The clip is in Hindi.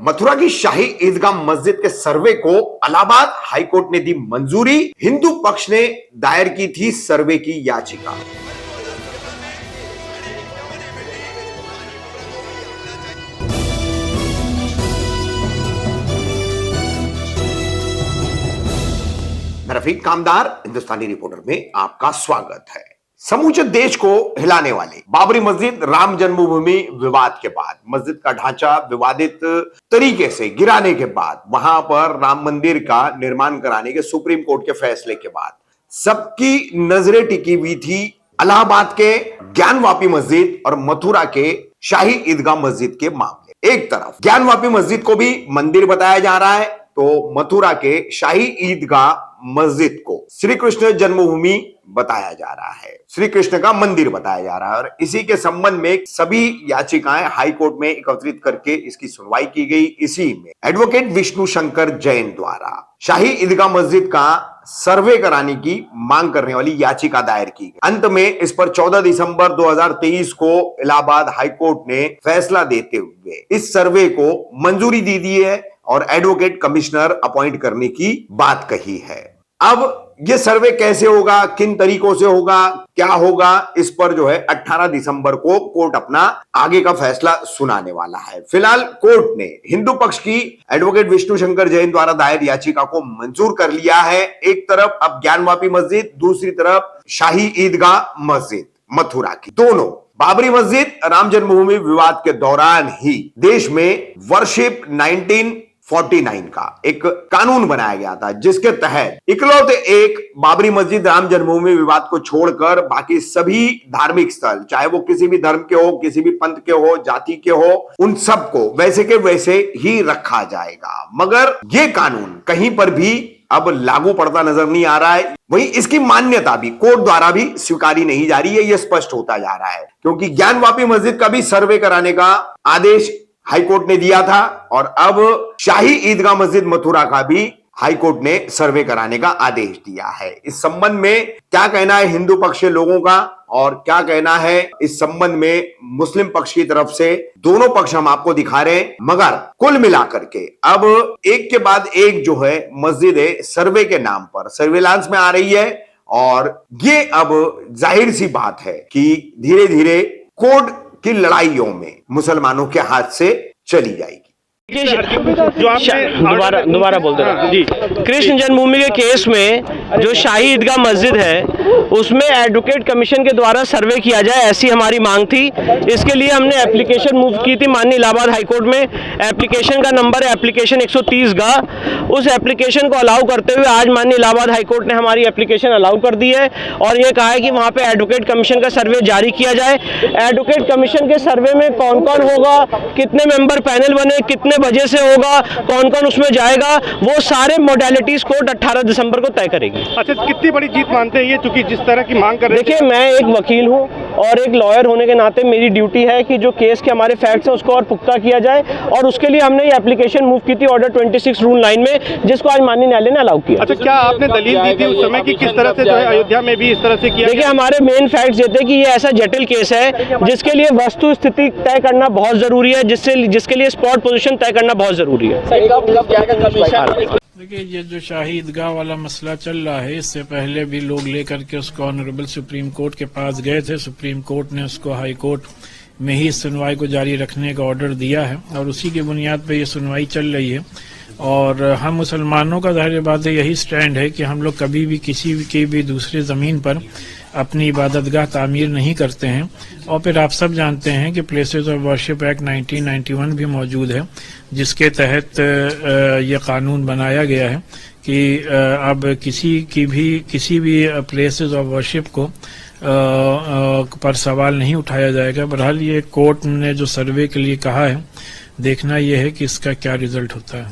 मथुरा की शाही ईदगाह मस्जिद के सर्वे को इलाहाबाद हाईकोर्ट ने दी मंजूरी। हिंदू पक्ष ने दायर की थी सर्वे की याचिका। मैं रफीक कामदार हिंदुस्तानी रिपोर्टर में आपका स्वागत है। समूचे देश को हिलाने वाले बाबरी मस्जिद राम जन्मभूमि विवाद के बाद, मस्जिद का ढांचा विवादित तरीके से गिराने के बाद, वहां पर राम मंदिर का निर्माण कराने के सुप्रीम कोर्ट के फैसले के बाद सबकी नजरें टिकी हुई थी इलाहाबाद के ज्ञानवापी मस्जिद और मथुरा के शाही ईदगाह मस्जिद के मामले। एक तरफ ज्ञानवापी मस्जिद को भी मंदिर बताया जा रहा है, तो मथुरा के शाही ईदगाह मस्जिद को श्री कृष्ण जन्मभूमि बताया जा रहा है, श्री कृष्ण का मंदिर बताया जा रहा है। और इसी के संबंध में सभी याचिकाएं हाई कोर्ट में एकत्रित करके इसकी सुनवाई की गई। इसी में एडवोकेट विष्णु शंकर जैन द्वारा शाही ईदगाह मस्जिद का सर्वे कराने की मांग करने वाली याचिका दायर की गई। अंत में इस पर 14 दिसंबर 2023 को इलाहाबाद हाईकोर्ट ने फैसला देते हुए इस सर्वे को मंजूरी दे दी है और एडवोकेट कमिश्नर अपॉइंट करने की बात कही है। अब ये सर्वे कैसे होगा, किन तरीकों से होगा, क्या होगा, इस पर जो है 18 दिसंबर को कोर्ट अपना आगे का फैसला सुनाने वाला है। फिलहाल कोर्ट ने हिंदू पक्ष की एडवोकेट विष्णु शंकर जैन द्वारा दायर याचिका को मंजूर कर लिया है। एक तरफ अब ज्ञानवापी मस्जिद, दूसरी तरफ शाही ईदगाह मस्जिद मथुरा की, दोनों बाबरी मस्जिद राम जन्मभूमि विवाद के दौरान ही देश में वर्शिप 1949 का एक कानून बनाया गया था, जिसके तहत इकलौते एक बाबरी मस्जिद राम जन्मभूमि विवाद को छोड़कर बाकी सभी धार्मिक स्थल, चाहे वो किसी भी धर्म के हो, किसी भी पंथ के हो, जाति के हो, उन सबको वैसे के वैसे ही रखा जाएगा। मगर ये कानून कहीं पर भी अब लागू पड़ता नजर नहीं आ रहा है। वहीं इसकी मान्यता भी कोर्ट द्वारा भी स्वीकारी नहीं जा रही है, यह स्पष्ट होता जा रहा है, क्योंकि ज्ञानवापी मस्जिद का भी सर्वे कराने का आदेश हाईकोर्ट ने दिया था और अब शाही ईदगाह मस्जिद मथुरा का भी हाईकोर्ट ने सर्वे कराने का आदेश दिया है। इस संबंध में क्या कहना है हिंदू पक्ष के लोगों का और क्या कहना है इस संबंध में मुस्लिम पक्ष की तरफ से, दोनों पक्ष हम आपको दिखा रहे हैं। मगर कुल मिलाकर के अब एक के बाद एक जो है मस्जिदें सर्वे के नाम पर सर्विलांस में आ रही है और ये अब जाहिर सी बात है कि धीरे धीरे कोर्ट की लड़ाइयों में मुसलमानों के हाथ से चली जाएगी। दोबारा बोलते रहो जी। कृष्ण जन्मभूमि के केस में जो शाही ईदगाह मस्जिद है उसमें एडवोकेट कमीशन के द्वारा सर्वे किया जाए, ऐसी हमारी मांग थी। इसके लिए हमने एप्लीकेशन मूव की थी माननीय इलाहाबाद हाईकोर्ट में। एप्लीकेशन का नंबर है एप्लीकेशन 130 का। उस एप्लीकेशन को अलाउ करते हुए आज माननीय इलाहाबाद हाईकोर्ट ने हमारी एप्लीकेशन अलाउ कर दी है और ये कहा है कि वहाँ पे एडवोकेट कमीशन का सर्वे जारी किया जाए। एडवोकेट कमीशन के सर्वे में कौन कौन होगा, कितने मेंबर पैनल बने, कितने बजे से होगा, कौन कौन उसमें जाएगा, वो सारे मोडेलिटीज कोर्ट 18 दिसंबर को तय करेगी। अच्छा, कितनी बड़ी जीत मानते हैं ये, चूंकि जिस तरह की मांग कर रहे हैं? देखिए, मैं एक वकील हूं और एक लॉयर होने के नाते मेरी ड्यूटी है कि जो केस के हमारे फैक्ट्स हैं उसको और पुख्ता किया जाए और उसके लिए हमने ये एप्लीकेशन मूव की थी ऑर्डर 26 रूल 9 में, जिसको आज माननीय न्यायालय ने अलाउ किया। अच्छा, क्या आपने दलील दी थी उस समय की किस तरह से जो है अयोध्या में भी इस तरह से किया? देखिए, हमारे मेन फैक्ट्स ये थे कि ये ऐसा जटिल केस है जिसके लिए वस्तु स्थिति तय करना बहुत जरूरी है, जिसके लिए स्पॉट पोजीशन तय करना बहुत जरूरी है। देखिए, ये जो शाही ईदगाह वाला मसला चल रहा है, इससे पहले भी लोग लेकर के उसको ऑनरेबल सुप्रीम कोर्ट के पास गए थे। सुप्रीम कोर्ट ने उसको हाई कोर्ट में ही सुनवाई को जारी रखने का ऑर्डर दिया है और उसी की बुनियाद पर ये सुनवाई चल रही है। और हम मुसलमानों का जाहिर बात है यही स्टैंड है कि हम लोग कभी भी किसी की भी दूसरी ज़मीन पर अपनी इबादतगाह तामीर नहीं करते हैं। और फिर आप सब जानते हैं कि प्लेसेस ऑफ वर्शिप एक्ट 1991 भी मौजूद है, जिसके तहत ये कानून बनाया गया है कि अब किसी भी प्लेसेस ऑफ वर्शिप को पर सवाल नहीं उठाया जाएगा। बहरहाल ये कोर्ट ने जो सर्वे के लिए कहा है, देखना यह है कि इसका क्या रिजल्ट होता है।